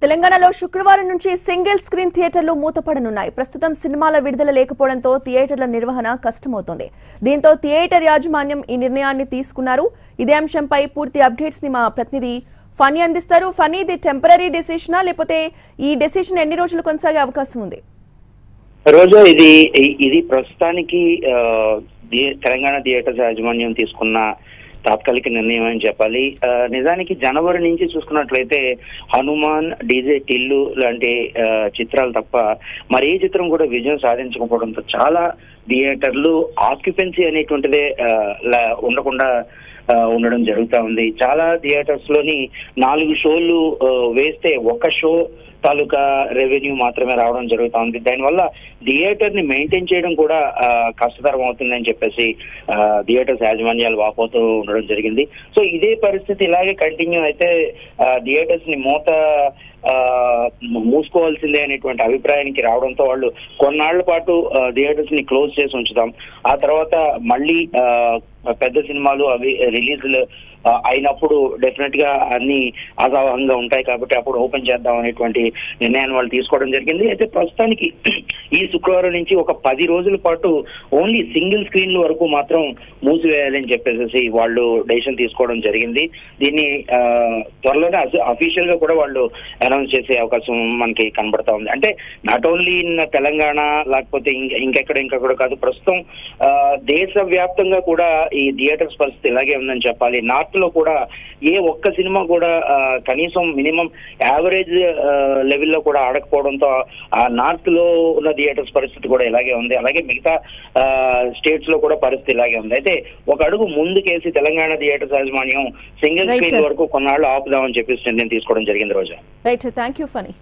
తెలంగాణలో శుక్రవారం నుంచి సింగిల్ స్క్రీన్ థియేటర్లు మూతపడనున్నాయి. ప్రస్తుతం సినిమాల విడుదల లేకపోవడంతో థియేటర్ల నిర్వహణ కష్టమవుతోంది. దీంతో థియేటర్ యాజమాన్యం ఈ నిర్ణయాన్ని తీసుకున్నారు. ఇదే అంశంపై పూర్తి అప్డేట్స్ ని మా ప్రతినిధి ఫనీ అందిస్తారు. ఫనీ, ఇది టెంపరరీ డెసిషనా లేకపోతే ఈ డెసిషన్ ఎన్ని రోజులు కొనసాగే అవకాశం ఉంది? రోజా, ఇది ప్రస్తుతానికి తెలంగాణ థియేటర్స్ యాజమాన్యం తీసుకున్న తాత్కాలిక నిర్ణయం అని చెప్పాలి. నిజానికి జనవరి నుంచి చూసుకున్నట్లయితే హనుమాన్, డీజే టిల్లు లాంటి చిత్రాలు తప్ప మరి ఏ చిత్రం కూడా విజయం సాధించకపోవడంతో చాలా థియేటర్లు ఆక్యుపెన్సీ అనేటువంటిదే ఉండకుండా ఉండడం జరుగుతూ ఉంది. చాలా థియేటర్స్ లోని 4 షోలు వేస్తే ఒక షో తాలూకా రెవెన్యూ మాత్రమే రావడం జరుగుతూ ఉంది. దానివల్ల థియేటర్ ని మెయింటైన్ చేయడం కూడా కష్టతరం అవుతుందని చెప్పేసి థియేటర్స్ యాజమాన్యాలు వాపోతూ ఉండడం జరిగింది. సో ఇదే పరిస్థితి ఇలాగే కంటిన్యూ అయితే థియేటర్స్ ని మూసుకోవాల్సిందే అనేటువంటి అభిప్రాయానికి రావడంతో వాళ్ళు కొన్నాళ్ల పాటు థియేటర్స్ ని క్లోజ్ చేసి ఉంచుతాం, ఆ తర్వాత మళ్ళీ పెద్ద సినిమాలు అవి రిలీజ్లు అయినప్పుడు డెఫినెట్ గా అన్ని అసహంగా ఉంటాయి కాబట్టి అప్పుడు ఓపెన్ చేద్దాం అనేటువంటి నిర్ణయాన్ని వాళ్ళు తీసుకోవడం జరిగింది. అయితే ప్రస్తుతానికి ఈ శుక్రవారం నుంచి ఒక 10 రోజుల పాటు ఓన్లీ సింగిల్ స్క్రీన్ల వరకు మాత్రం మూసివేయాలని చెప్పేసి వాళ్ళు డెసిషన్ తీసుకోవడం జరిగింది. దీన్ని త్వరలోనే అఫీషియల్ గా కూడా వాళ్ళు అనౌన్స్ చేసే అవకాశం మనకి కనబడతా ఉంది. అంటే నాట్ ఓన్లీ ఇన్ తెలంగాణ లేకపోతే ఇంకెక్కడ కాదు, ప్రస్తుతం దేశవ్యాప్తంగా కూడా ఈ థియేటర్స్ పరిస్థితి ఇలాగే ఉందని చెప్పాలి. నార్త్ లో కూడా ఏ ఒక్క సినిమా కూడా కనీసం మినిమం యావరేజ్ లెవెల్లో కూడా ఆడకపోవడంతో ఆ నార్త్ లో ఉన్న థియేటర్స్ పరిస్థితి కూడా ఇలాగే ఉంది. అలాగే మిగతా స్టేట్స్ లో కూడా పరిస్థితి ఇలాగే ఉంది. అయితే ఒక అడుగు ముందుకేసి తెలంగాణ థియేటర్స్ యాజమాన్యం సింగిల్ స్క్రీన్ వరకు కొన్నాళ్ళు ఆపుదామని చెప్పేసి నిర్ణయం తీసుకోవడం జరిగింది. రోజా, రైట్, థ్యాంక్ యూ ఫనీ.